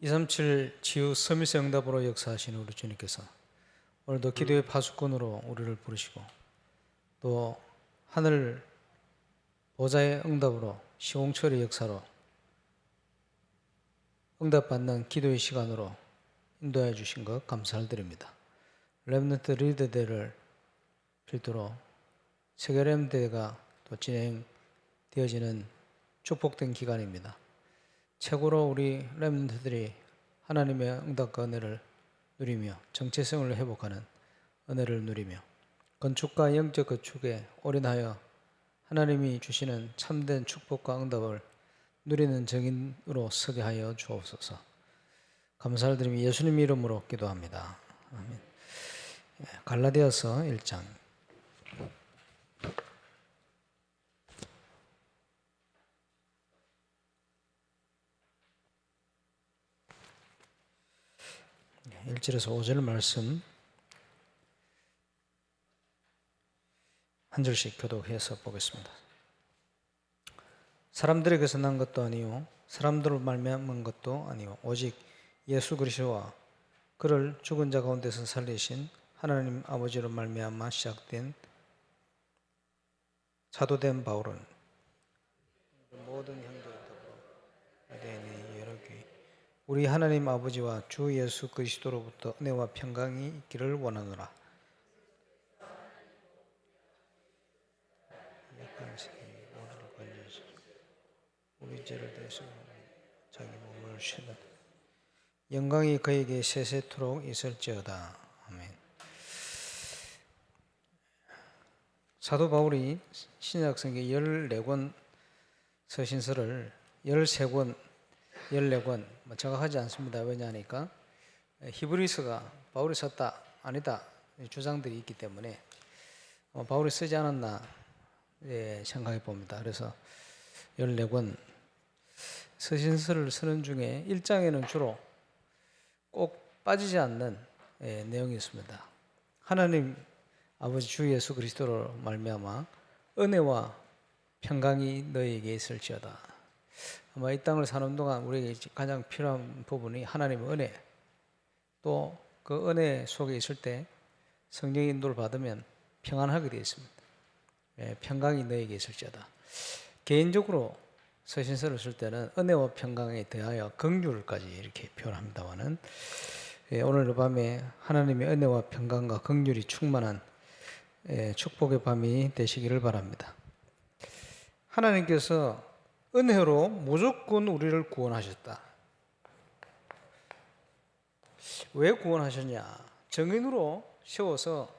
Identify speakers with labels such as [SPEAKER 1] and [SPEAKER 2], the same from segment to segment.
[SPEAKER 1] 237 치유 서밋의 응답으로 역사하시는 우리 주님께서 오늘도 기도의 파수꾼으로 우리를 부르시고 또 하늘 보좌의 응답으로 시공철의 역사로 응답받는 기도의 시간으로 인도해 주신 것 감사를 드립니다. 렘넌트 리더대를 필두로 세계 렘대가 또 진행되어지는 축복된 기간입니다. 최고로 우리 렘넌트들이 하나님의 응답과 은혜를 누리며 정체성을 회복하는 은혜를 누리며 건축과 영적 건축에 올인하여 하나님이 주시는 참된 축복과 응답을 누리는 증인으로 서게 하여 주옵소서. 감사를 드리며 예수님 이름으로 기도합니다. 아멘. 갈라디아서 1장. 네, 1절에서 5절 말씀 한 절씩 교독해서 보겠습니다. 사람들에게서 난 것도 아니요 사람들로 말미암은 것도 아니요 오직 예수 그리스도와 그를 죽은 자 가운데서 살리신 하나님 아버지로 말미암아 시작된 사도된 바울은 모든 형제와 더불어 유대인의 여러 교회 우리 하나님 아버지와 주 예수 그리스도로부터 은혜와 평강이 있기를 원하노라. 우리 죄를 대해서 자기 몸을 쉬는 영광이 그에게 세세토록 있을지어다. 아멘. 사도 바울이 신약성경 14권 서신서를 13권, 14권 정확하지 않습니다. 왜냐하니까 히브리서가 바울이 썼다 아니다 주장들이 있기 때문에 바울이 쓰지 않았나 생각해 봅니다. 그래서 14권 서신서를 쓰는 중에 1장에는 주로 꼭 빠지지 않는 내용이 있습니다. 하나님 아버지 주 예수 그리스도로 말미암아 은혜와 평강이 너희에게 있을지어다. 아마 이 땅을 사는 동안 우리에게 가장 필요한 부분이 하나님의 은혜, 또 그 은혜 속에 있을 때 성령의 인도를 받으면 평안하게 되어 있습니다. 평강이 너희에게 있을지어다. 개인적으로 서신서를 쓸 때는 은혜와 평강에 대하여 긍휼까지 이렇게 표현합니다만은 오늘 밤에 하나님의 은혜와 평강과 긍휼이 충만한 축복의 밤이 되시기를 바랍니다. 하나님께서 은혜로 무조건 우리를 구원하셨다. 왜 구원하셨냐? 정인으로 세워서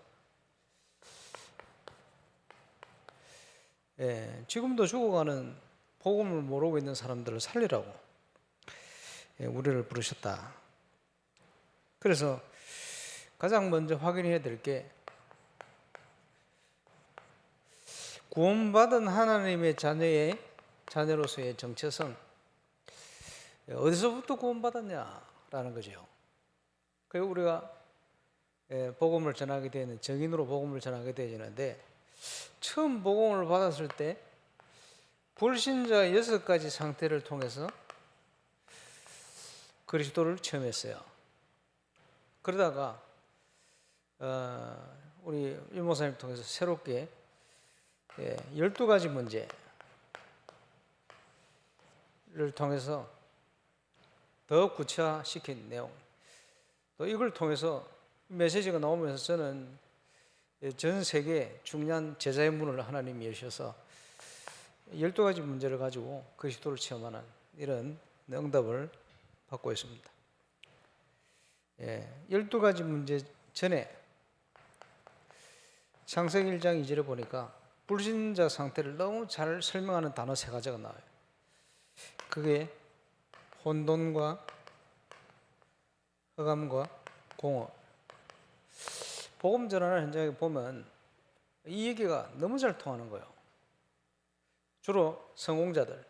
[SPEAKER 1] 지금도 죽어가는 복음을 모르고 있는 사람들을 살리라고 우리를 부르셨다. 그래서 가장 먼저 확인해야 될 게 구원받은 하나님의 자녀로서의 정체성, 어디서부터 구원받았냐라는 거죠. 그리고 우리가 복음을 전하게 되는 정인으로 복음을 전하게 되는데 처음 복음을 받았을 때 불신자 6가지 상태를 통해서 그리스도를 체험했어요. 그러다가 우리 유목사님 통해서 새롭게 12가지 문제를 통해서 더 구체화시킨 내용, 또 이걸 통해서 메시지가 나오면서 저는 전 세계 중요한 제자의 문을 하나님이 여셔서 12가지 문제를 가지고 그리스도를 체험하는 이런 응답을 받고 있습니다. 12가지 문제 전에 창세기 1장 2절에 보니까 불신자 상태를 너무 잘 설명하는 단어 3가지가 나와요. 그게 혼돈과 흑암과 공허. 복음 전하는 현장에 보면 이 얘기가 너무 잘 통하는 거예요. 주로 성공자들,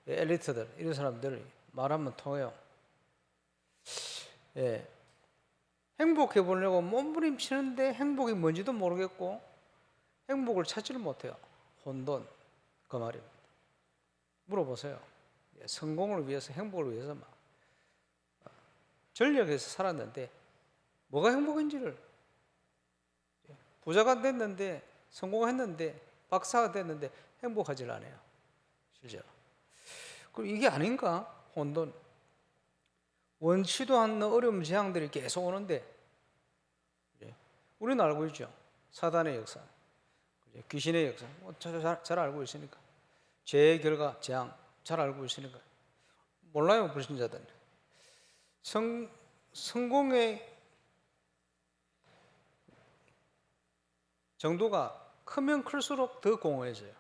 [SPEAKER 1] 엘리트들 이런 사람들이 말하면 통해요. 행복해 보려고 몸부림치는데 행복이 뭔지도 모르겠고 행복을 찾지를 못해요. 혼돈, 그 말입니다. 물어보세요. 성공을 위해서, 행복을 위해서 막 전력에서 살았는데 뭐가 행복인지를, 부자가 됐는데, 성공했는데, 박사가 됐는데 행복하지 않아요, 실제로. 그럼 이게 아닌가? 혼돈, 원치도 않는 어려운 재앙들이 계속 오는데, 우리는 알고 있죠. 사단의 역사, 귀신의 역사 잘 알고 있으니까, 죄의 결과 재앙 잘 알고 있으니까. 몰라요, 불신자들은. 성공의 정도가 크면 클수록 더 공허해져요.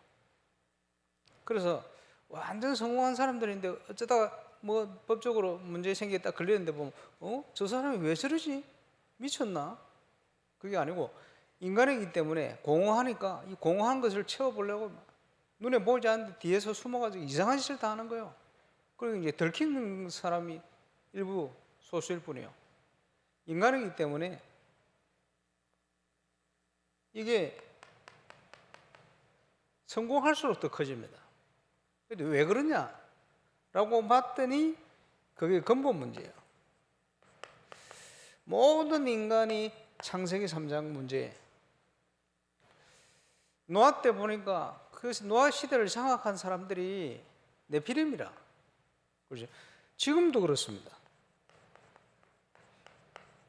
[SPEAKER 1] 그래서 완전 성공한 사람들인데 어쩌다가 뭐 법적으로 문제 생겼다 걸리는데 보면 저 사람이 왜 저러지? 미쳤나? 그게 아니고 인간이기 때문에 공허하니까 이 공허한 것을 채워보려고 눈에 보이지 않는데 뒤에서 숨어가지고 이상한 짓을 다 하는 거예요. 그리고 이제 들키는 사람이 일부 소수일 뿐이에요. 인간이기 때문에 이게 성공할수록 더 커집니다. 근데 왜 그러냐라고 봤더니 그게 근본 문제예요. 모든 인간이 창세기 3장 문제, 노아 때 보니까 그 노아 시대를 장악한 사람들이 네피림이라. 그렇죠? 지금도 그렇습니다.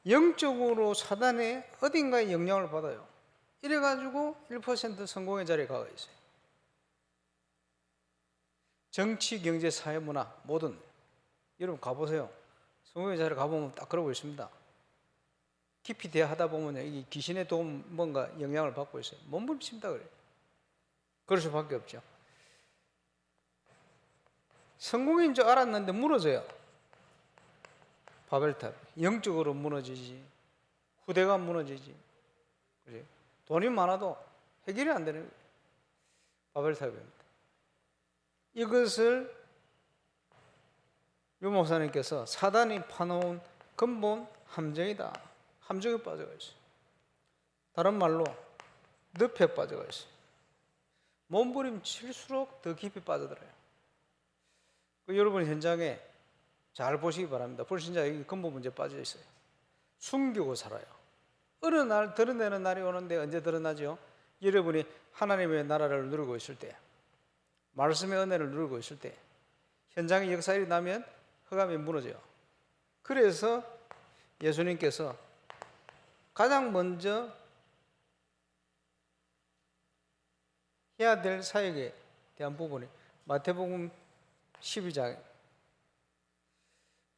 [SPEAKER 1] 영적으로 사단의 어딘가에 영향을 받아요. 이래가지고 1% 성공의 자리에 가 있어요. 정치, 경제, 사회, 문화 모든, 여러분 가보세요. 성공의 자리에 가보면 딱 그러고 있습니다. 깊이 대화하다 보면 이 귀신의 도움, 뭔가 영향을 받고 있어요. 몸부림친다 그래요. 그럴 수밖에 없죠. 성공인 줄 알았는데 무너져요. 바벨탑. 영적으로 무너지지, 후대가 무너지지. 그죠? 돈이 많아도 해결이 안 되는 바벨탑입니다. 이것을 유 목사님께서 사단이 파놓은 근본 함정이다, 함정에 빠져가 있어요. 다른 말로 늪에 빠져가 있어요. 몸부림칠수록 더 깊이 빠져들어요. 여러분 현장에 잘 보시기 바랍니다. 불신자 여기 근본 문제 빠져 있어요. 숨기고 살아요. 어느 날 드러내는 날이 오는데 언제 드러나죠? 여러분이 하나님의 나라를 누리고 있을 때, 말씀의 은혜를 누리고 있을 때, 현장의 역사일이 나면 흑암이 무너져요. 그래서 예수님께서 가장 먼저 해야 될 사역에 대한 부분이 마태복음 12장에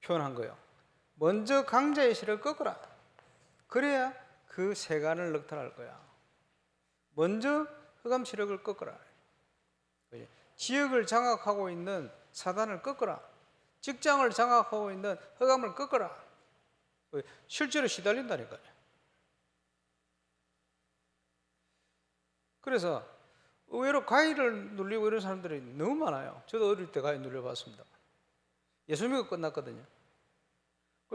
[SPEAKER 1] 표현한 거예요. 먼저 강자의 실을 꺾어라. 그래야 그 세간을 넉탈할 거야. 먼저 흑암 세력을 꺾어라. 지역을 장악하고 있는 사단을 꺾어라. 직장을 장악하고 있는 흑암을 꺾어라. 실제로 시달린다니까요. 그래서 의외로 가위를 눌리고 이런 사람들이 너무 많아요. 저도 어릴 때 가위 눌려봤습니다. 예수님이 끝났거든요.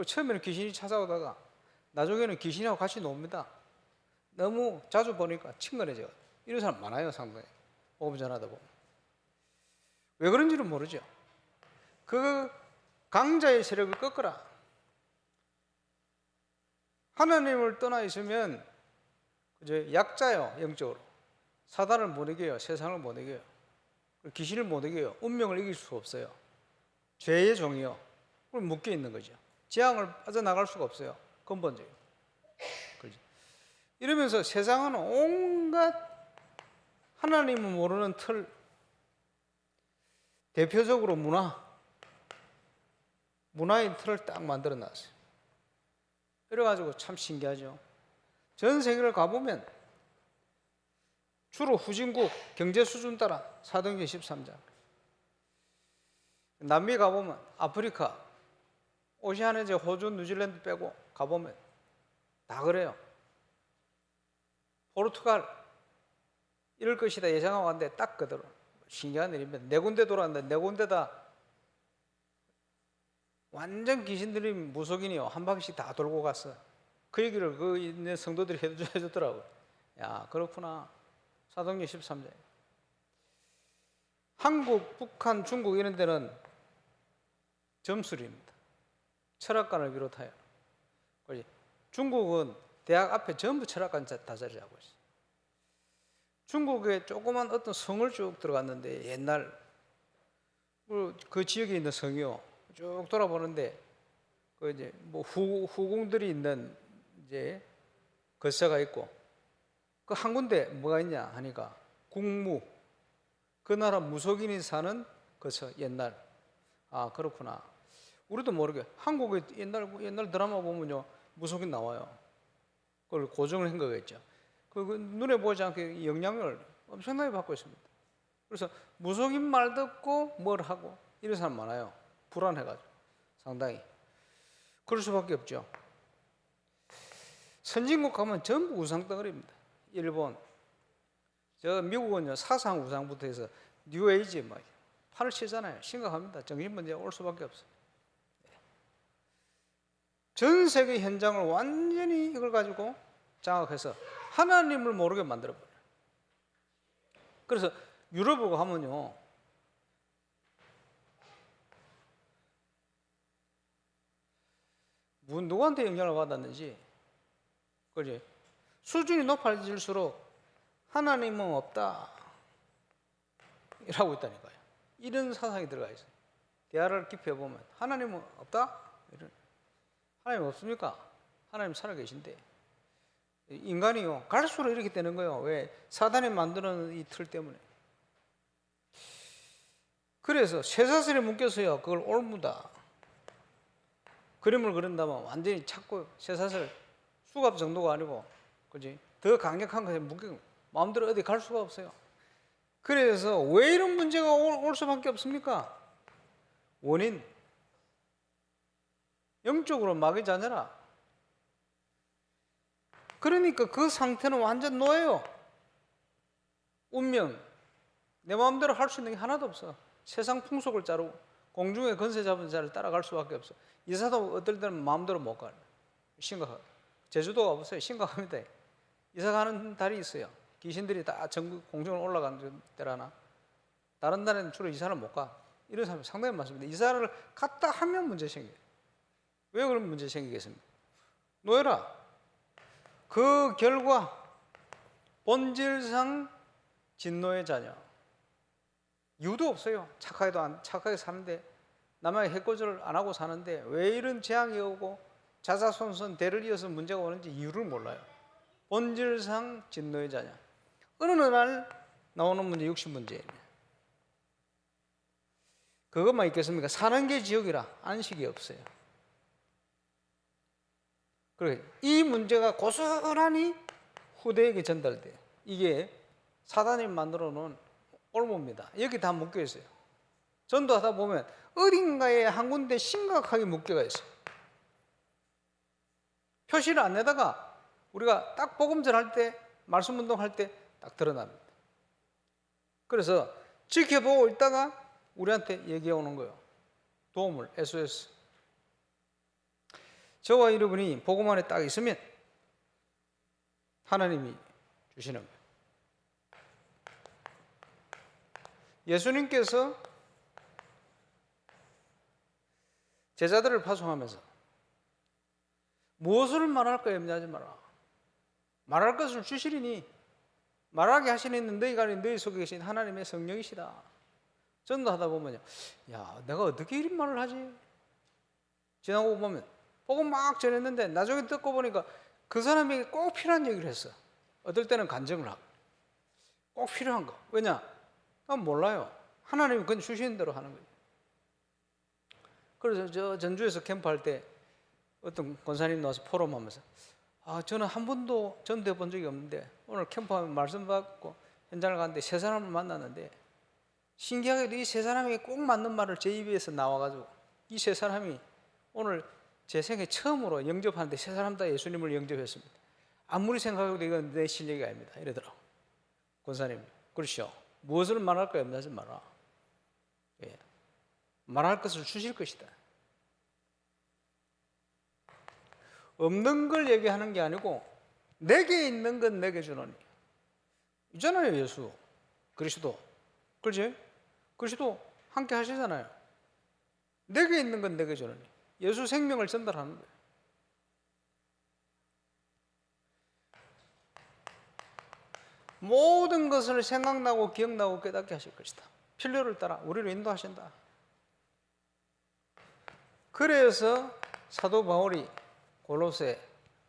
[SPEAKER 1] 처음에는 귀신이 찾아오다가 나중에는 귀신하고 같이 놉니다. 너무 자주 보니까 친근해져요. 이런 사람 많아요, 상당히. 복음 전하다 보면. 왜 그런지는 모르죠. 그 강자의 세력을 꺾어라. 하나님을 떠나 있으면 약자요, 영적으로. 사단을 못 이겨요. 세상을 못 이겨요. 귀신을 못 이겨요. 운명을 이길 수 없어요. 죄의 종이요. 그럼 묶여 있는 거죠. 재앙을 빠져나갈 수가 없어요. 근본적으로. 그렇죠? 이러면서 세상은 온갖 하나님을 모르는 틀, 대표적으로 문화의 틀을 딱 만들어 놨어요. 그래가지고 참 신기하죠. 전 세계를 가보면 주로 후진국 경제 수준 따라 사도행전 13장, 남미 가보면, 아프리카, 오시아니아, 호주, 뉴질랜드 빼고 가보면 다 그래요. 포르투갈 이럴 것이다 예상하고 왔는데 딱 그대로. 신기한 일입니다. 네 군데 돌았는데 네 군데 다 완전 귀신들이 무속인이요. 한 바퀴씩 다 돌고 갔어. 그 얘기를 그 있는 성도들이 해줬더라고요. 야, 그렇구나. 사도행전 13장. 한국, 북한, 중국 이런 데는 점술입니다. 철학관을 비롯하여. 중국은 대학 앞에 전부 철학관 다 자리 잡고 있어요. 중국에 조그만 어떤 성을 쭉 들어갔는데, 옛날 그 지역에 있는 성이요, 쭉 돌아보는데 그 이제 뭐 후궁들이 있는 이제 거처가 있고, 그 한 군데 뭐가 있냐 하니까 국무, 그 나라 무속인이 사는 거처. 옛날. 아, 그렇구나. 우리도 모르게 한국에 옛날 드라마 보면요, 무속인 나와요. 그걸 고정을 한 거겠죠. 그 눈에 보이지 않게 영향을 엄청나게 받고 있습니다. 그래서 무속인 말 듣고 뭘 하고 이런 사람 많아요. 불안해가지고 상당히. 그럴 수밖에 없죠. 선진국 가면 전부 우상덩어리입니다. 일본, 저 미국은요, 사상 우상부터 해서 뉴에이지 막 판을 치잖아요. 심각합니다. 정신 문제가 올 수밖에 없어요. 전 세계 현장을 완전히 이걸 가지고 장악해서 하나님을 모르게 만들어버려요. 그래서 유럽을 가면요, 누구한테 영향을 받았는지, 그지? 수준이 높아질수록 하나님은 없다 이라고 있다니까요. 이런 사상이 들어가 있어요. 대화를 깊이 해보면 하나님은 없다? 이런. 하나님 없습니까? 하나님 살아계신데. 인간이요, 갈수록 이렇게 되는 거예요. 왜? 사단이 만드는 이 틀 때문에. 그래서 쇠사슬에 묶여서요, 그걸 옮무다. 그림을 그린다면 완전히 찾고 쇠사슬 수갑 정도가 아니고, 그지? 더 강력한 것에 묶여 마음대로 어디 갈 수가 없어요. 그래서 왜 이런 문제가 올 수밖에 없습니까? 원인, 영적으로 마귀 자녀라. 그러니까 그 상태는 완전 노예요. 운명, 내 마음대로 할 수 있는 게 하나도 없어. 세상 풍속을 따르고 공중의 건세 잡은 자를 따라갈 수밖에 없어. 이사도 어떨 때는 마음대로 못 가요. 심각하다. 제주도가 없어요. 심각합니다. 이사 가는 달이 있어요. 귀신들이 다 전국 공중을 올라가는 데라나. 다른 날에는 주로 이사를 못 가. 이런 사람이 상당히 많습니다. 이사를 갔다 하면 문제 생겨요. 왜 그런 문제 생기겠습니까? 노예라. 그 결과 본질상 진노의 자녀. 이유도 없어요. 착하게 사는데, 남에게 해코지를 안 하고 사는데 왜 이런 재앙이 오고 자자손손 대를 이어서 문제가 오는지 이유를 몰라요. 본질상 진노의 자녀. 어느 날 나오는 문제, 육신 문제예요. 그것만 있겠습니까? 사는 게 지옥이라 안식이 없어요. 그래, 이 문제가 고스란히 후대에게 전달돼요. 이게 사단이 만들어 놓은 올무입니다. 여기 다 묶여 있어요. 전도하다 보면 어딘가에 한 군데 심각하게 묶여가 있어요. 표시를 안 내다가 우리가 딱 복음전 할 때, 말씀 운동할 때 딱 드러납니다. 그래서 지켜보고 있다가 우리한테 얘기해 오는 거예요. 도움을, SOS. 저와 여러분이 복음 안에 딱 있으면 하나님이 주시는 거예요. 예수님께서 제자들을 파송하면서 무엇을 말할까 염려하지 마라. 말할 것을 주시리니 말하게 하시는 너희가 아닌 너희 속에 계신 하나님의 성령이시다. 전도하다 보면요, 야, 내가 어떻게 이런 말을 하지? 지나고 보면 복음 막 전했는데 나중에 듣고 보니까 그 사람에게 꼭 필요한 얘기를 했어. 어떨 때는 간증을 하고. 꼭 필요한 거. 왜냐? 난 몰라요. 하나님이 그건 주시는 대로 하는 거예요. 그래서 저 전주에서 캠프할 때 어떤 권사님 나와서 포럼하면서, 저는 한 번도 전도해 본 적이 없는데 오늘 캠프하면 말씀 받고 현장을 갔는데 세 사람을 만났는데, 신기하게도 이 세 사람에게 꼭 맞는 말을 제 입에서 나와가지고 이 세 사람이 오늘 제 생애 처음으로 영접하는데 세 사람 다 예수님을 영접했습니다. 아무리 생각해도 이건 내 실력이 아닙니다. 이러더라고 권사님. 그렇죠. 무엇을 말할까 염려하지 마라. 예. 말할 것을 주실 것이다. 없는 걸 얘기하는 게 아니고 내게 있는 건 내게 주노니. 있잖아요. 예수 그리스도. 그렇지? 그리스도 함께 하시잖아요. 내게 있는 건 내게 주노니. 예수 생명을 전달하는 거예요. 모든 것을 생각나고 기억나고 깨닫게 하실 것이다. 필요를 따라 우리를 인도하신다. 그래서 사도 바울이 골로새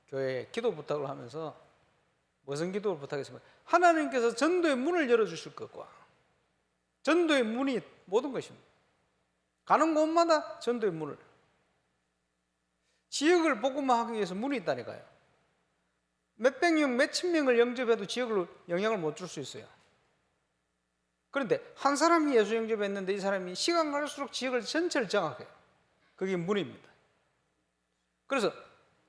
[SPEAKER 1] 교회에 기도 부탁을 하면서 무슨 기도를 부탁했습니까? 하나님께서 전도의 문을 열어주실 것과 전도의 문이 모든 것입니다. 가는 곳마다 전도의 문을, 지역을 복음화하기 위해서 문이 있다니까요. 몇백 명, 몇천 명을 영접해도 지역을 영향을 못 줄 수 있어요. 그런데 한 사람이 예수 영접했는데 이 사람이 시간 갈수록 지역을 전체를 장악해요. 그게 문입니다. 그래서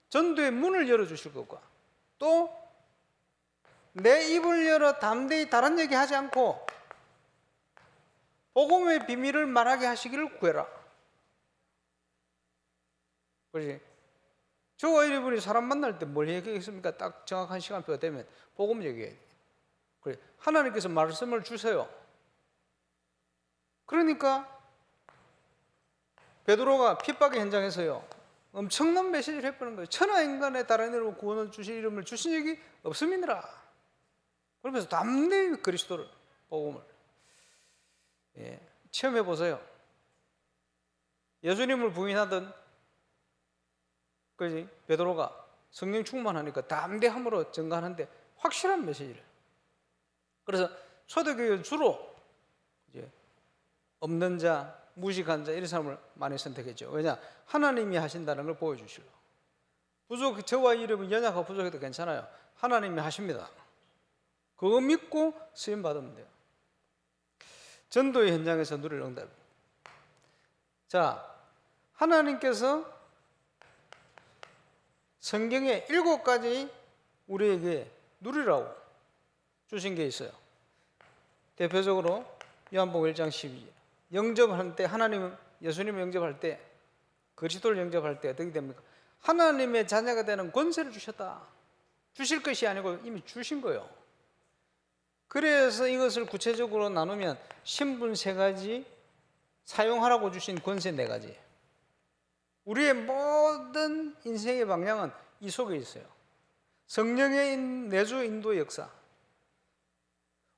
[SPEAKER 1] 전도의 문을 열어주실 것과 또 내 입을 열어 담대히 다른 얘기 하지 않고 복음의 비밀을 말하게 하시기를 구해라. 그렇지? 저와 여러분이 사람 만날 때 뭘 얘기했습니까? 딱 정확한 시간표가 되면 복음 얘기해야 돼. 그래, 하나님께서 말씀을 주세요. 그러니까 베드로가 핍박의 현장에서요 엄청난 메시지를 해보는 거예요. 천하 인간의 다른 이름으로 구원을 주실 이름을 주신 적이 없음이니라. 그러면서 담대히 그리스도를, 복음을 체험해 보세요. 예수님을 부인하던 그지 베드로가 성령 충만하니까 담대함으로 증거하는데 확실한 메시지를. 그래서 초대교회 주로 이제 없는 자, 무식한 자 이런 사람을 많이 선택했죠. 왜냐? 하나님이 하신다는 걸 보여주시려고. 저와 이름은 연약하고 부족해도 괜찮아요. 하나님이 하십니다. 그거 믿고 쓰임 받으면 돼요. 전도의 현장에서 누릴 응답. 자, 하나님께서 성경에 7가지 우리에게 누리라고 주신 게 있어요. 대표적으로 요한복음 1장 12절. 영접할 때 하나님, 예수님을 영접할 때, 그리스도를 영접할 때 어떻게 됩니까? 하나님의 자녀가 되는 권세를 주셨다. 주실 것이 아니고 이미 주신 거예요. 그래서 이것을 구체적으로 나누면 신분 3가지, 사용하라고 주신 권세 4가지. 우리의 모든 인생의 방향은 이 속에 있어요. 성령의 내주 인도 역사.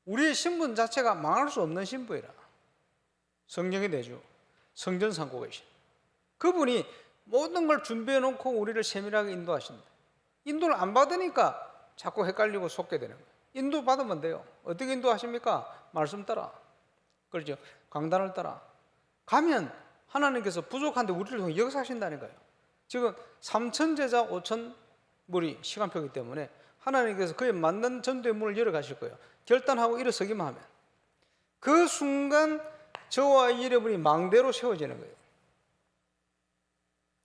[SPEAKER 1] 우리의 신분 자체가 망할 수 없는 신분이라. 성령의 내주, 성전 삼고 계신 그분이 모든 걸 준비해 놓고 우리를 세밀하게 인도하신다. 인도를 안 받으니까 자꾸 헷갈리고 속게 되는 거예요. 인도 받으면 돼요. 어떻게 인도하십니까? 말씀 따라. 그렇죠? 강단을 따라. 가면 하나님께서 부족한데 우리를 통해 역사하신다니까요. 지금 3천 제자 5천 무리 시간표이기 때문에 하나님께서 그에 맞는 전도의 문을 열어가실 거예요. 결단하고 일어서기만 하면 그 순간 저와 여러분이 망대로 세워지는 거예요.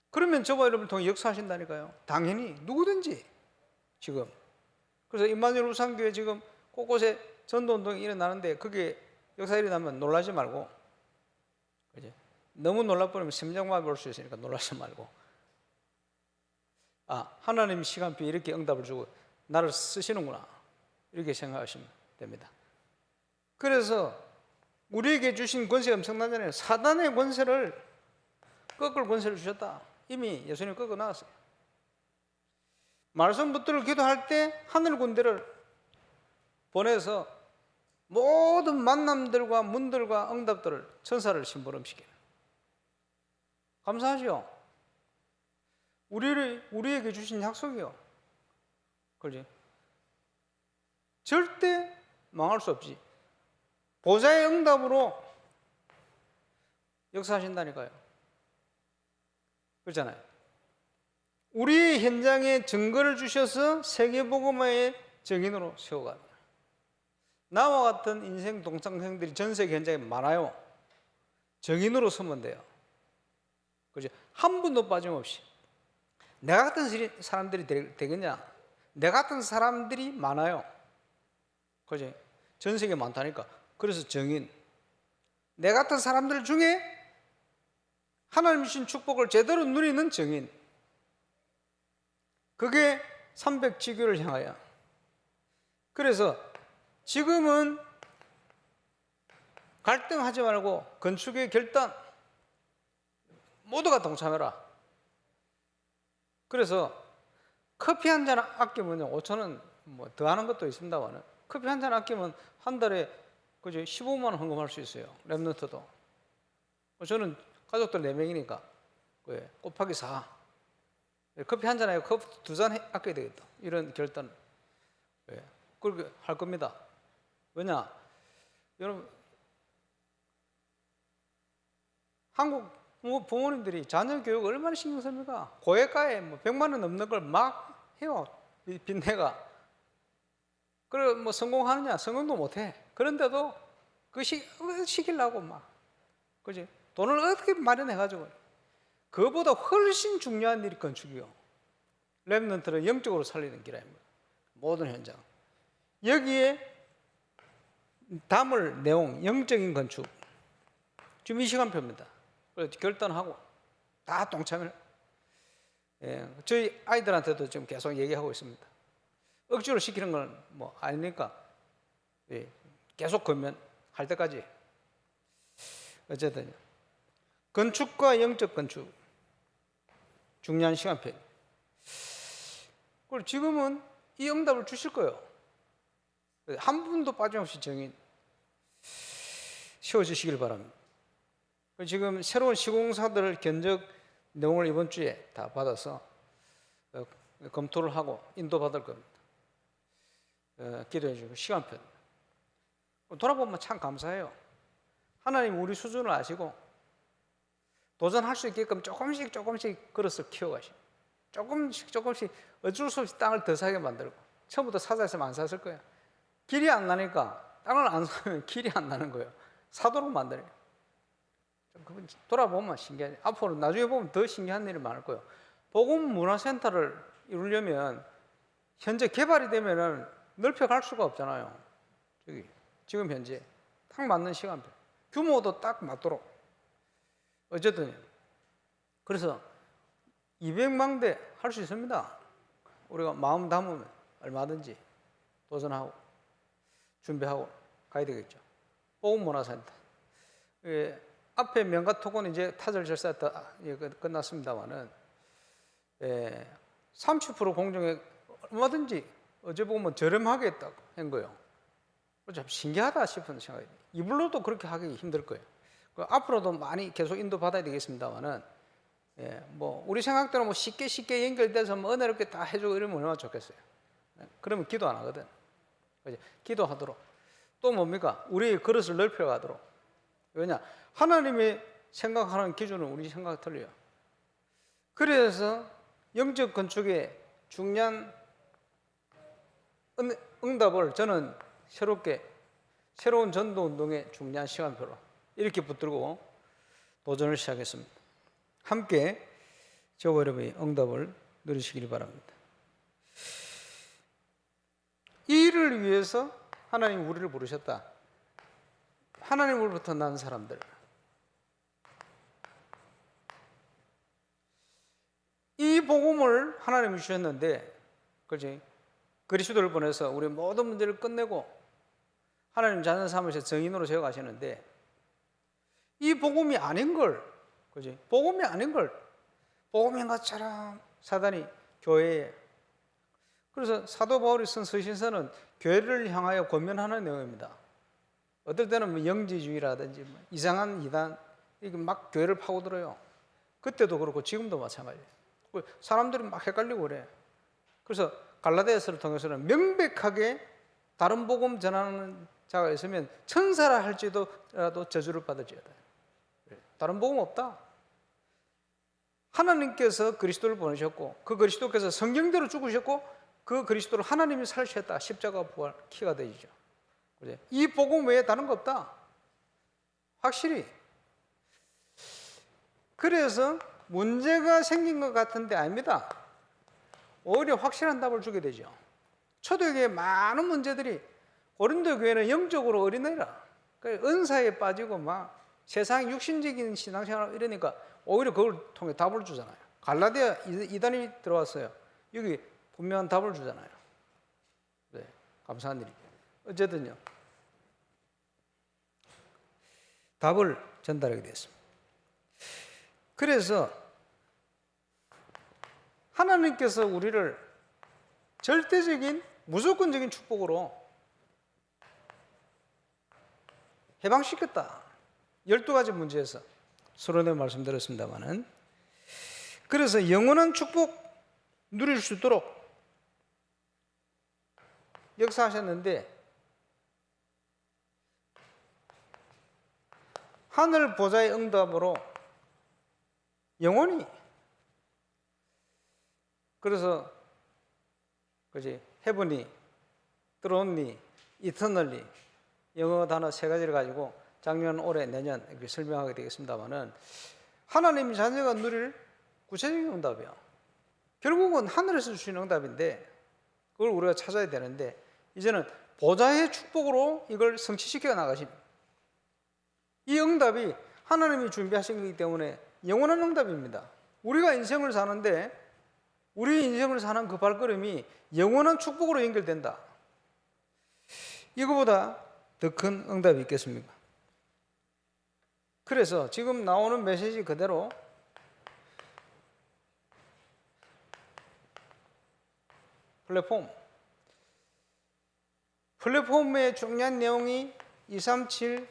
[SPEAKER 1] 그러면 저와 여러분을 통해 역사하신다니까요. 당연히 누구든지 지금. 그래서 임마누엘 우상교회 지금 곳곳에 전도운동이 일어나는데 그게 역사 일어나면 놀라지 말고, 그죠? 너무 놀라버리면 심장마비 올 수 있으니까 놀라지 말고, 하나님 시간표에 이렇게 응답을 주고 나를 쓰시는구나 이렇게 생각하시면 됩니다. 그래서 우리에게 주신 권세가 엄청나잖아요. 사단의 권세를 꺾을 권세를 주셨다. 이미 예수님 꺾어 나왔어요. 말씀 붙들어 기도할 때 하늘 군대를 보내서 모든 만남들과 문들과 응답들을 천사를 심부름시키는. 감사하죠? 우리에게 주신 약속이요. 그렇지? 절대 망할 수 없지. 보좌의 응답으로 역사하신다니까요. 그렇잖아요. 우리의 현장에 증거를 주셔서 세계복음화의 증인으로 세워가는. 나와 같은 인생 동창생들이 전 세계 현장에 많아요. 증인으로 서면 돼요. 그렇죠? 한 분도 빠짐없이. 내가 같은 사람들이 되겠냐? 내 같은 사람들이 많아요. 그렇죠? 전 세계에 많다니까. 그래서 증인. 내 같은 사람들 중에 하나님 주신 축복을 제대로 누리는 증인. 그게 300지교를 향하여. 그래서 지금은 갈등하지 말고 건축의 결단 모두가 동참해라. 그래서 커피 한 잔 아끼면 5,000원 뭐 더 하는 것도 있습니다만 커피 한 잔 아끼면 한 달에 그죠 15만 원 헌금할 수 있어요. 랩런트도. 저는 가족들 4명이니까 곱하기 4. 커피 한 잔에 커피 2잔 아껴야 되겠다. 이런 결단. 그렇게 할 겁니다. 왜냐? 여러분 한국 부모님들이 자녀 교육 얼마나 신경 씁니까? 고액가에 뭐 100만 원 넘는 걸 막 해요. 빚내가. 그래 뭐 성공하느냐? 성공도 못해. 그런데도 그 시키려고 막, 그지? 돈을 어떻게 마련해가지고 그보다 훨씬 중요한 일이 건축이요. 렘넌트를 영적으로 살리는 길입니다. 모든 현장. 여기에 담을 내용, 영적인 건축. 지금 이 시간표입니다. 그래서 결단하고 다 동참을. 저희 아이들한테도 지금 계속 얘기하고 있습니다. 억지로 시키는 건 뭐 아니니까 계속 걸면 할 때까지. 어쨌든 건축과 영적 건축 중요한 시간표. 그리고 지금은 이 응답을 주실 거예요. 한 분도 빠짐없이 정인 세워주시길 바랍니다. 지금 새로운 시공사들 견적 내용을 이번 주에 다 받아서 검토를 하고 인도받을 겁니다. 기도해 주고 시간표. 돌아보면 참 감사해요. 하나님 우리 수준을 아시고 도전할 수 있게끔 조금씩 그릇을 키워가시고 조금씩 어쩔 수 없이 땅을 더 사게 만들고 처음부터 사자했으면 안 샀을 거예요. 길이 안 나니까 땅을 안 사면 길이 안 나는 거예요. 사도록 만들어요. 돌아보면 신기하죠. 앞으로 나중에 보면 더 신기한 일이 많을 거예요. 복음문화센터를 이루려면 현재 개발이 되면은 넓혀갈 수가 없잖아요. 지금 현재 딱 맞는 시간표, 규모도 딱 맞도록. 어쨌든 그래서 200만 대 할 수 있습니다. 우리가 마음 담으면 얼마든지 도전하고 준비하고 가야 되겠죠. 복음문화센터. 앞에 명가 토건 이제 타절 절사 끝났습니다만은 30% 공정액 얼마든지 어제 보면 저렴하게 했다고 한 거예요. 참 신기하다 싶은 생각이. 이불로도 그렇게 하기 힘들 거예요. 앞으로도 많이 계속 인도 받아야 되겠습니다만은 뭐 우리 생각대로 뭐 쉽게 연결돼서 뭐 은혜롭게 다 해주고 이러면 얼마나 좋겠어요. 그러면 기도 안 하거든. 기도하도록. 또 뭡니까? 우리의 그릇을 넓혀가도록. 왜냐? 하나님이 생각하는 기준은 우리 생각이 틀려요. 그래서 영적 건축의 중요한 응답을 저는 새로운 전도 운동의 중요한 시간표로 이렇게 붙들고 도전을 시작했습니다. 함께 저와 여러분이 응답을 누리시길 바랍니다. 이 일을 위해서 하나님 우리를 부르셨다. 하나님으로부터 난 사람들. 이 복음을 하나님이 주셨는데, 그렇지? 그리스도를 보내서 우리 모든 문제를 끝내고 하나님 자녀 삼으셔 정인으로 세워가시는데, 이 복음이 아닌 걸, 그렇지? 복음이 아닌 걸 복음인 것처럼 사단이 교회에. 그래서 사도 바울이 쓴 서신서는 교회를 향하여 권면하는 내용입니다. 어떨 때는 뭐 영지주의라든지 뭐 이상한 이단 이게 막 교회를 파고들어요. 그때도 그렇고 지금도 마찬가지예요. 사람들이 막 헷갈리고 그래. 그래서 갈라디아서를 통해서는 명백하게 다른 복음 전하는 자가 있으면 천사라 할지라도 저주를 받을지어다. 다른 복음 없다. 하나님께서 그리스도를 보내셨고 그 그리스도께서 성경대로 죽으셨고 그 그리스도를 하나님이 살리셨다. 십자가 부활 키가 되죠. 이 복음 외에 다른 거 없다. 확실히. 그래서 문제가 생긴 것 같은데 아닙니다. 오히려 확실한 답을 주게 되죠. 초대교회의 많은 문제들이 고린도 교회는 영적으로 어린애라. 은사에 빠지고 막 세상 육신적인 신앙생활 이러니까 오히려 그걸 통해 답을 주잖아요. 갈라디아 이단이 들어왔어요. 여기 분명한 답을 주잖아요. 네, 감사한 일이죠. 어쨌든요. 답을 전달하게 됐습니다. 그래서 하나님께서 우리를 절대적인 무조건적인 축복으로 해방시켰다. 12가지 문제에서 서론에 말씀드렸습니다마는, 그래서 영원한 축복 누릴 수 있도록 역사하셨는데, 하늘 보좌의 응답으로 영원히, 그래서 그지 헤븐이, 드론니, 이터널리, 영어 단어 3가지를 가지고 작년, 올해, 내년 이렇게 설명하게 되겠습니다만은, 하나님 자녀가 누릴 구체적인 응답이요. 결국은 하늘에서 주시는 응답인데 그걸 우리가 찾아야 되는데, 이제는 보좌의 축복으로 이걸 성취시켜 나가십니다. 이 응답이 하나님이 준비하신 거기 때문에 영원한 응답입니다. 우리가 인생을 사는데 우리 인생을 사는 그 발걸음이 영원한 축복으로 연결된다. 이거보다 더 큰 응답이 있겠습니까? 그래서 지금 나오는 메시지 그대로 플랫폼의 중요한 내용이 237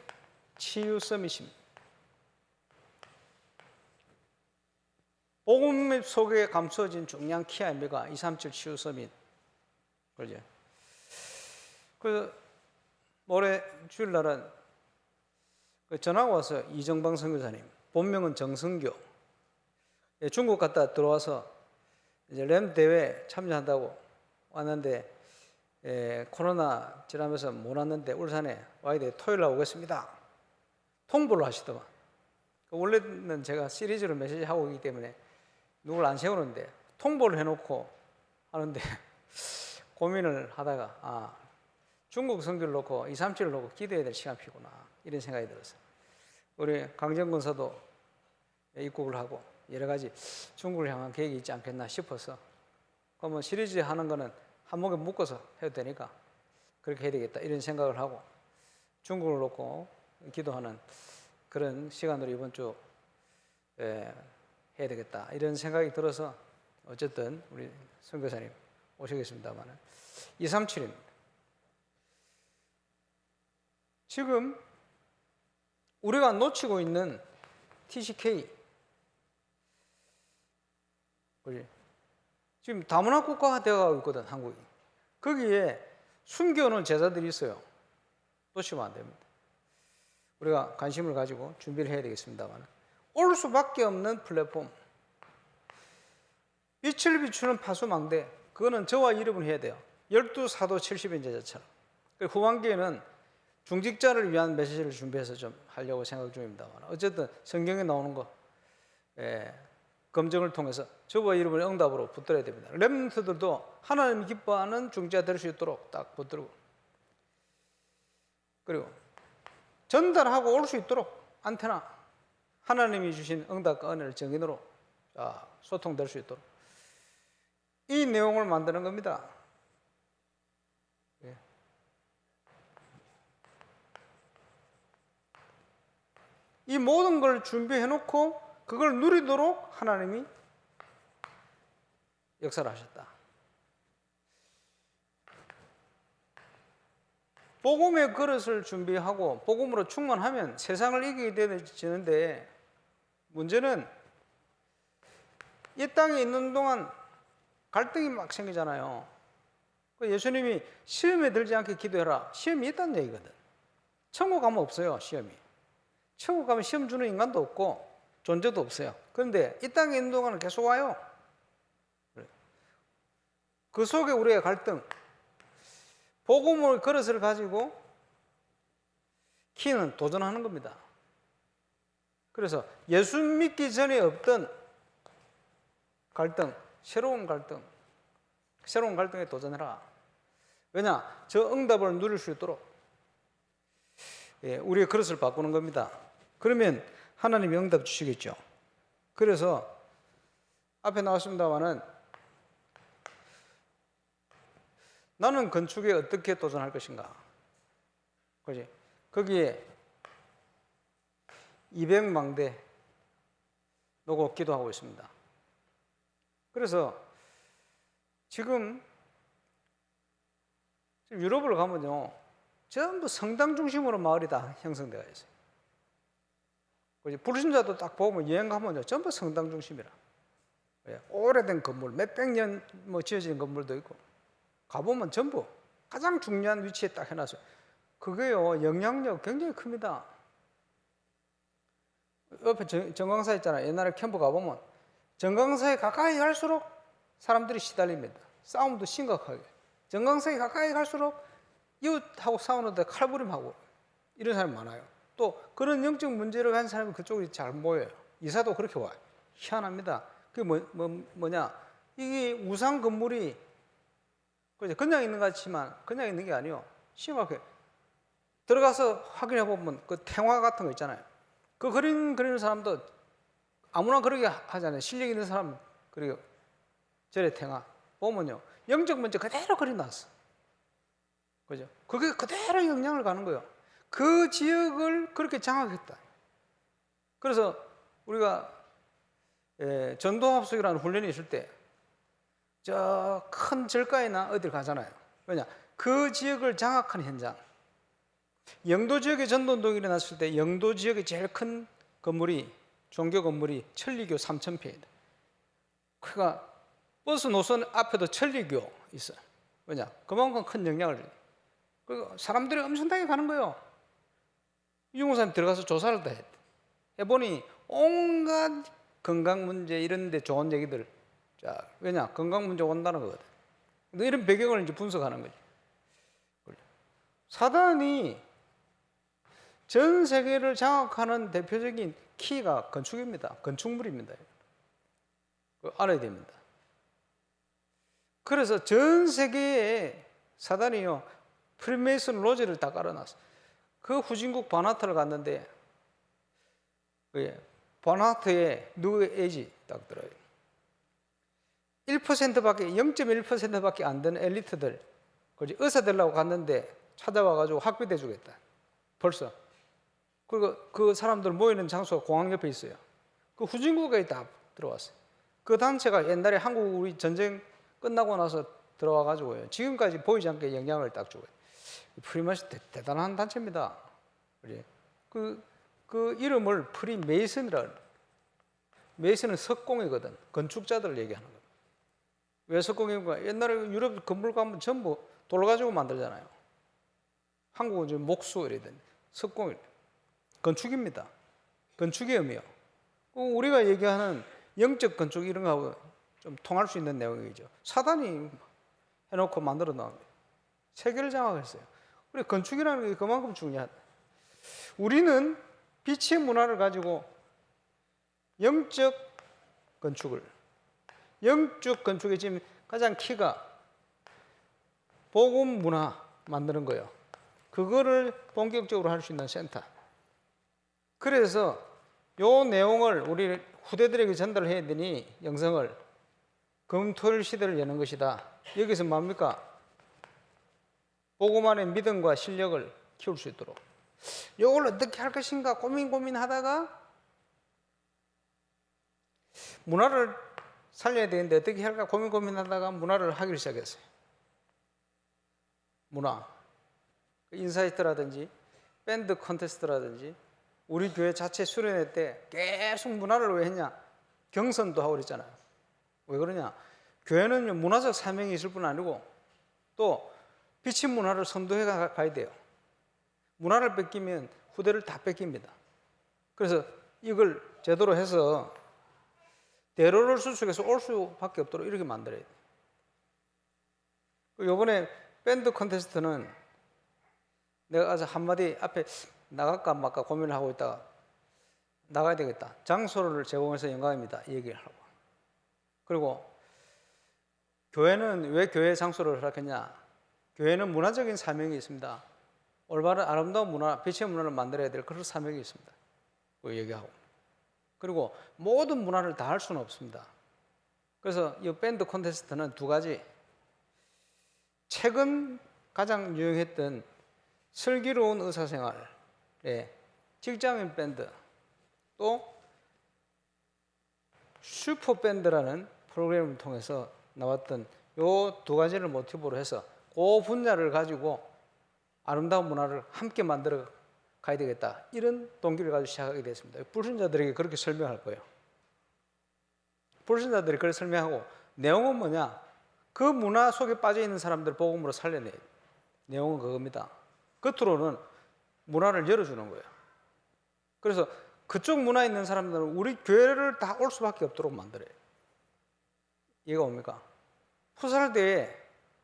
[SPEAKER 1] 치유 서밋입니다. 복음 속에 감춰진 중요한 키아입니다. 237 치유 서밋. 그죠? 올해 주일날은 전화가 와서 이정방 선교사님, 본명은 정성교, 중국 갔다 들어와서 이제 램 대회 참여한다고 왔는데, 코로나 지나면서 못 왔는데 울산에 와야 돼, 토요일 날 오겠습니다. 통보를 하시더만. 원래는 제가 시리즈로 메시지 하고 있기 때문에 누굴 안 세우는데 통보를 해놓고 하는데 고민을 하다가 중국 선교를 놓고 237을 놓고 기도해야 될 시간이구나, 이런 생각이 들었어요. 우리 강정근사도 입국을 하고 여러 가지 중국을 향한 계획이 있지 않겠나 싶어서, 그러면 시리즈 하는 거는 한목에 묶어서 해도 되니까 그렇게 해야 되겠다, 이런 생각을 하고 중국을 놓고 기도하는 그런 시간으로 이번 주 해야 되겠다, 이런 생각이 들어서 어쨌든 우리 선교사님 오시겠습니다만 237입니다. 지금 우리가 놓치고 있는 TCK, 지금 다문화 국가가 되어가고 있거든, 한국이. 거기에 숨겨놓은 제자들이 있어요. 놓치면 안 됩니다. 우리가 관심을 가지고 준비를 해야 되겠습니다만, 올 수밖에 없는 플랫폼, 빛을 비추는 파수망대, 그거는 저와 이름을 해야 돼요. 12사도 70인 제자처럼. 후반기에는 중직자를 위한 메시지를 준비해서 좀 하려고 생각 중입니다만, 어쨌든 성경에 나오는 거 검증을 통해서 저와 이름을 응답으로 붙들어야 됩니다. 렘넌트들도 하나님이 기뻐하는 중직자 될 수 있도록 딱 붙들고, 그리고 전달하고 올 수 있도록 안테나, 하나님이 주신 응답과 은혜를 정인으로 소통될 수 있도록 이 내용을 만드는 겁니다. 이 모든 걸 준비해놓고 그걸 누리도록 하나님이 역사를 하셨다. 복음의 그릇을 준비하고 복음으로 충만하면 세상을 이기게 되어지는데, 문제는 이 땅에 있는 동안 갈등이 막 생기잖아요. 예수님이 시험에 들지 않게 기도해라, 시험이 있다는 얘기거든. 천국 가면 없어요, 시험이. 천국 가면 시험 주는 인간도 없고 존재도 없어요. 그런데 이 땅에 있는 동안은 계속 와요. 그 속에 우리의 갈등, 복음의 그릇을 가지고 키는 도전하는 겁니다. 그래서 예수 믿기 전에 없던 갈등, 새로운 갈등에 도전해라. 왜냐? 저 응답을 누릴 수 있도록 우리의 그릇을 바꾸는 겁니다. 그러면 하나님이 응답 주시겠죠. 그래서 앞에 나왔습니다마는, 나는 건축에 어떻게 도전할 것인가? 그지? 거기에 200망대 놓고 기도하고 있습니다. 그래서 지금 유럽을 가면요, 전부 성당 중심으로 마을이 다 형성되어 있어요. 불신자도 딱 보면 여행 가면요, 전부 성당 중심이라. 오래된 건물, 몇백 년 지어진 건물도 있고, 가보면 전부 가장 중요한 위치에 딱 해놨어요. 그게요, 영향력 굉장히 큽니다. 옆에 정강사 있잖아요. 옛날에 캠프 가보면 정강사에 가까이 갈수록 사람들이 시달립니다. 싸움도 심각하게. 정강사에 가까이 갈수록 이웃하고 싸우는데 칼부림하고 이런 사람이 많아요. 또 그런 영적 문제를 가진 사람이 그쪽이 잘 모여요. 이사도 그렇게 와요. 희한합니다. 그게 뭐냐? 이게 우상 건물이 그냥 있는 것 같지만 그냥 있는 게 아니에요. 심하게 들어가서 확인해 보면 그 탱화 같은 거 있잖아요. 그 그리는 사람도 아무나 그러게 하잖아요. 실력 있는 사람 그리고 절의 탱화 보면요, 영적 문제 그대로 그려놨어. 그죠? 그게 그대로 영향을 가는 거예요. 그 지역을 그렇게 장악했다. 그래서 우리가 전도합숙이라는 훈련이 있을 때 저 큰 절가에나 어딜 가잖아요. 왜냐? 그 지역을 장악한 현장. 영도 지역에 전도운동이 일어났을 때 영도 지역의 제일 큰 건물이 종교 건물이 천리교 3,000평이다. 그러니까 버스 노선 앞에도 천리교 있어요. 왜냐? 그만큼 큰 영향을 줘요. 그리고 사람들이 엄청나게 가는 거예요. 유공사님 들어가서 조사를 다 했대. 해보니 온갖 건강 문제 이런 데 좋은 얘기들. 자, 왜냐? 건강 문제 온다는 거거든. 이런 배경을 이제 분석하는 거지. 사단이 전 세계를 장악하는 대표적인 키가 건축입니다. 건축물입니다. 알아야 됩니다. 그래서 전 세계에 사단이요, 프리메이슨 로제를 다 깔아놨어. 그 후진국 바나트를 갔는데 바나트에 뉴 에이지 딱 들어요. 0.1%밖에 안 되는 엘리트들, 의사 되려고 갔는데 찾아와가지고 학비대 주겠다. 벌써. 그리고 그 사람들 모이는 장소가 공항 옆에 있어요. 그 후진국에 다 들어왔어요. 그 단체가 옛날에 한국 우리 전쟁 끝나고 나서 들어와가지고요, 지금까지 보이지 않게 영향을 딱 주고. 프리메이슨 대단한 단체입니다. 그 이름을 프리메이슨이라. 메이슨은 석공이거든. 건축자들을 얘기하는 거예요. 왜 석공인가? 옛날에 유럽 건물 가면 전부 돌 가지고 만들잖아요. 한국은 지금 목수 이래든 석공, 건축입니다. 건축의 의미요. 우리가 얘기하는 영적 건축 이런 거하고 좀 통할 수 있는 내용이죠. 사단이 해놓고 만들어 놓은 세계를 장악했어요. 우리 건축이라는 게 그만큼 중요하다. 우리는 빛의 문화를 가지고 영적 건축의 지금 가장 키가 복음 문화 만드는 거예요. 그거를 본격적으로 할 수 있는 센터. 그래서 요 내용을 우리 후대들에게 전달해야 되니 영성을 금토일 시대를 여는 것이다. 여기서 뭡니까? 복음 안에 믿음과 실력을 키울 수 있도록. 이걸 어떻게 할 것인가 고민하다가 문화를 살려야 되는데 어떻게 할까 고민하다가 문화를 하기 시작했어요. 문화. 인사이트라든지 밴드 콘테스트라든지 우리 교회 자체 수련회 때 계속 문화를 왜 했냐? 경선도 하고 그랬잖아요. 왜 그러냐? 교회는 문화적 사명이 있을 뿐 아니고 또 빛의 문화를 선도해 가야 돼요. 문화를 뺏기면 후대를 다 뺏깁니다. 그래서 이걸 제대로 해서 대로를 수축해서 올 수밖에 없도록 이렇게 만들어야 돼요. 이번에 밴드 콘테스트는 내가 아주 한마디 앞에 나갈까 말까 고민을 하고 있다가 나가야 되겠다. 장소를 제공해서 영광입니다. 이 얘기를 하고. 그리고 교회는 왜 교회 장소를 허락했냐? 교회는 문화적인 사명이 있습니다. 올바른 아름다운 문화, 빛의 문화를 만들어야 될 그런 사명이 있습니다. 그 얘기하고. 그리고 모든 문화를 다 할 수는 없습니다. 그래서 이 밴드 콘테스트는 두 가지. 최근 가장 유행했던 슬기로운 의사생활의 직장인 밴드, 또 슈퍼밴드라는 프로그램을 통해서 나왔던 요 두 가지를 모티브로 해서 그 분야를 가지고 아름다운 문화를 함께 만들어 가야 되겠다. 이런 동기를 가지고 시작하게 됐습니다. 불신자들에게 그렇게 설명할 거예요. 불신자들이 그렇게 설명하고 내용은 뭐냐? 그 문화 속에 빠져 있는 사람들 복음으로 살려내요. 내용은 그겁니다. 겉으로는 문화를 열어주는 거예요. 그래서 그쪽 문화에 있는 사람들은 우리 교회를 다 올 수밖에 없도록 만들어요. 이해가 옵니까? 푸살대에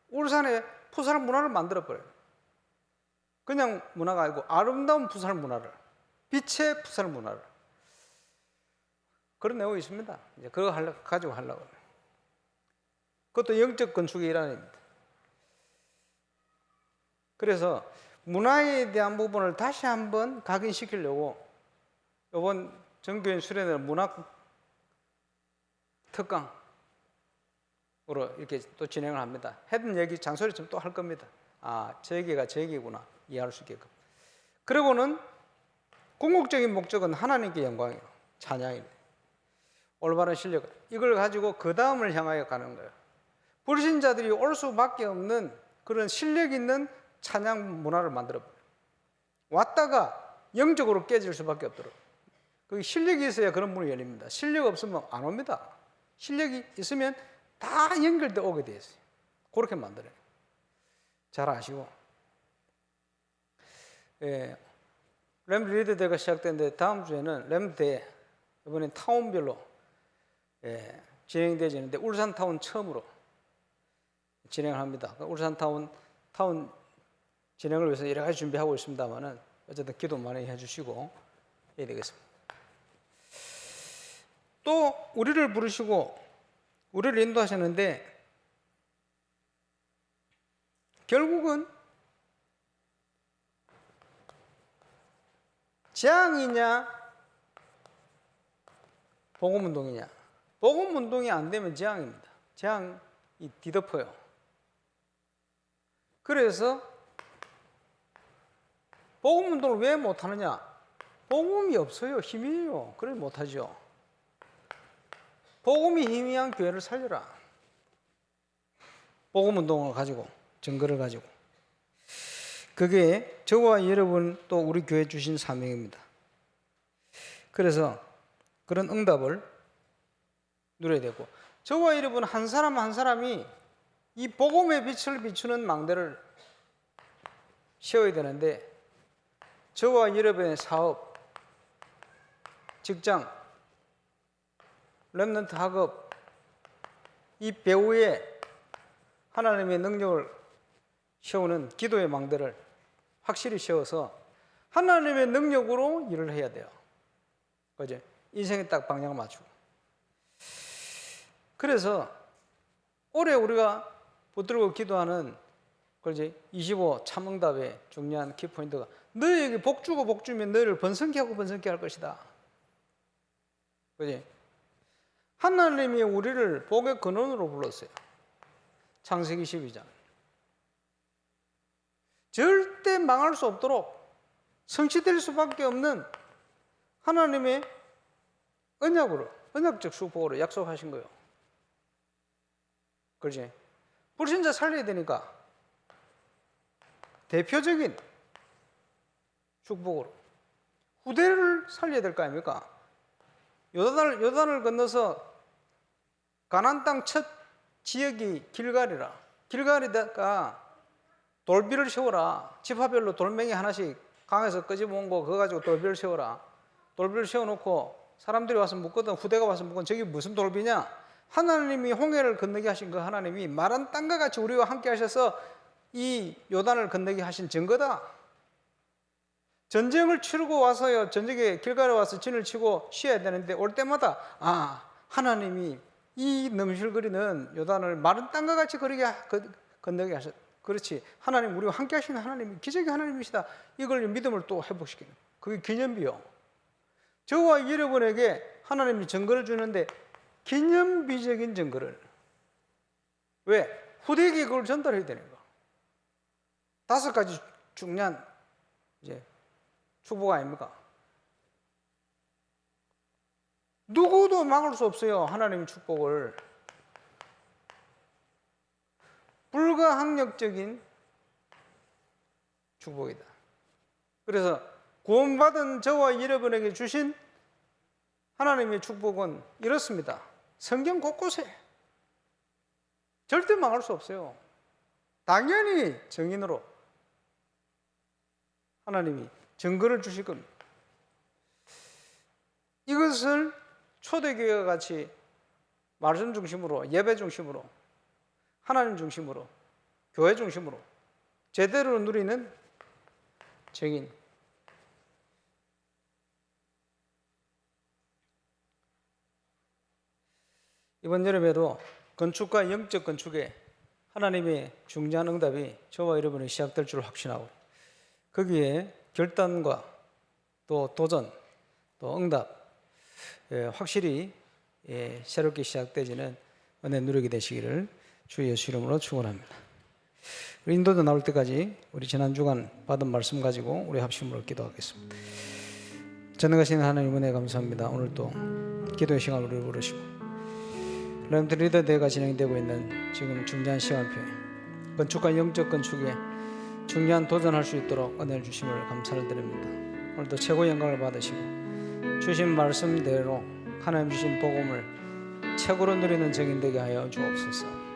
[SPEAKER 1] 울산에 푸살 문화를 만들어버려요. 그냥 문화가 아니고 아름다운 푸살 문화를, 빛의 푸살 문화를. 그런 내용이 있습니다. 이제 그거 가지고 하려고. 그것도 영적 건축의 일환입니다. 그래서 문화에 대한 부분을 다시 한번 각인시키려고 이번 정교인 수련회 문학 특강으로 이렇게 또 진행을 합니다. 했던 얘기 잔소리 좀 또 할 겁니다. 아, 저 얘기가 저 얘기구나 이해할 수 있게끔. 그리고는 궁극적인 목적은 하나님께 영광이에요. 찬양입니다. 올바른 실력, 이걸 가지고 그 다음을 향하여 가는 거예요. 불신자들이 올 수밖에 없는 그런 실력 있는 찬양 문화를 만들어버려요. 왔다가 영적으로 깨질 수밖에 없도록. 그 실력이 있어야 그런 문이 열립니다. 실력 없으면 안 옵니다. 실력이 있으면 다 연결돼 오게 돼 있어요. 그렇게 만들어요. 잘 아시고. 램드 리더 대회가 시작됐는데 다음 주에는 램드 대회, 이번엔 타운별로 진행되지는데 울산 타운 처음으로 진행을 합니다. 울산 타운 진행을 위해서 여러 가지 준비하고 있습니다만은 어쨌든 기도 많이 해주시고 해야 되겠습니다. 또 우리를 부르시고 우리를 인도하셨는데 결국은 재앙이냐 복음운동이냐. 복음운동이 안 되면 재앙입니다. 재앙이 뒤덮어요. 그래서 복음운동을 왜 못하느냐. 복음이 없어요. 힘이에요. 그래 못하죠. 복음이 희미한 교회를 살려라. 복음운동을 가지고, 증거를 가지고. 그게 저와 여러분 또 우리 교회 주신 사명입니다. 그래서 그런 응답을 누려야 되고, 저와 여러분 한 사람 한 사람이 이 복음의 빛을 비추는 망대를 세워야 되는데, 저와 여러분의 사업, 직장, 렘넌트 학업, 이 배후에 하나님의 능력을 세우는 기도의 망대를 확실히 세워서 하나님의 능력으로 일을 해야 돼요. 그죠? 인생에 딱 방향을 맞추고. 그래서 올해 우리가 붙들고 기도하는 그렇지 25 참응답의 중요한 키포인트가 너희에게 복 주고 복 주면 너희를 번성케 하고 번성케 할 것이다. 그지? 하나님이 우리를 복의 근원으로 불렀어요. 창세기 12장. 절대 망할 수 없도록 성취될 수밖에 없는 하나님의 언약으로, 언약적 축복으로 약속하신 거예요. 그렇지? 불신자 살려야 되니까 대표적인 축복으로 후대를 살려야 될 거 아닙니까? 요단을 건너서 가나안 땅 첫 지역이 길갈이라. 길갈에다가 돌비를 세워라. 지파별로 돌멩이 하나씩 강에서 끄집어 온 거 그거 가지고 돌비를 세워라. 돌비를 세워놓고 사람들이 와서 묻거든. 후대가 와서 묻거든. 저기 무슨 돌비냐? 하나님이 홍해를 건너게 하신 그 하나님이 마른 땅과 같이 우리와 함께 하셔서 이 요단을 건너게 하신 증거다. 전쟁을 치르고 와서요. 전쟁에 길갈에 와서 진을 치고 쉬어야 되는데 올 때마다 하나님이 이 넘실거리는 요단을 마른 땅과 같이 건너게 하셨다. 그렇지. 하나님 우리와 함께 하시는 하나님이 기적의 하나님이시다. 이걸 믿음을 또 회복시키는. 그게 기념비요. 저와 여러분에게 하나님이 증거를 주는데 기념비적인 증거를. 왜? 후대에게 그걸 전달해야 되는 거. 5가지 중요한 이제 축복 아닙니까? 누구도 막을 수 없어요. 하나님의 축복을. 불가항력적인 축복이다. 그래서 구원받은 저와 여러분에게 주신 하나님의 축복은 이렇습니다. 성경 곳곳에 절대 망할 수 없어요. 당연히 정인으로 하나님이 증거를 주실 겁니다. 이것을 초대교회와 같이 말씀 중심으로, 예배 중심으로, 하나님 중심으로, 교회 중심으로 제대로 누리는 증인. 이번 여름에도 건축과 영적 건축에 하나님의 중요한 응답이 저와 여러분이 시작될 줄 확신하고, 거기에 결단과 또 도전, 또 응답 확실히 새롭게 시작되지는 은혜 누리게 되시기를 주 예수 이름으로 축원합니다. 우리 인도도 나올 때까지 우리 지난 주간 받은 말씀 가지고 우리 합심으로 기도하겠습니다. 전능하신 하나님 은혜 감사합니다. 오늘도 기도의 시간을 우리 부르시고 렘트 리더 대회가 진행되고 있는 지금 중요한 시간표에 건축과 영적 건축에 중요한 도전할 수 있도록 은혜를 주심을 감사를 드립니다. 오늘도 최고 영광을 받으시고 주신 말씀대로 하나님 주신 복음을 최고로 누리는 증인 되게 하여 주옵소서.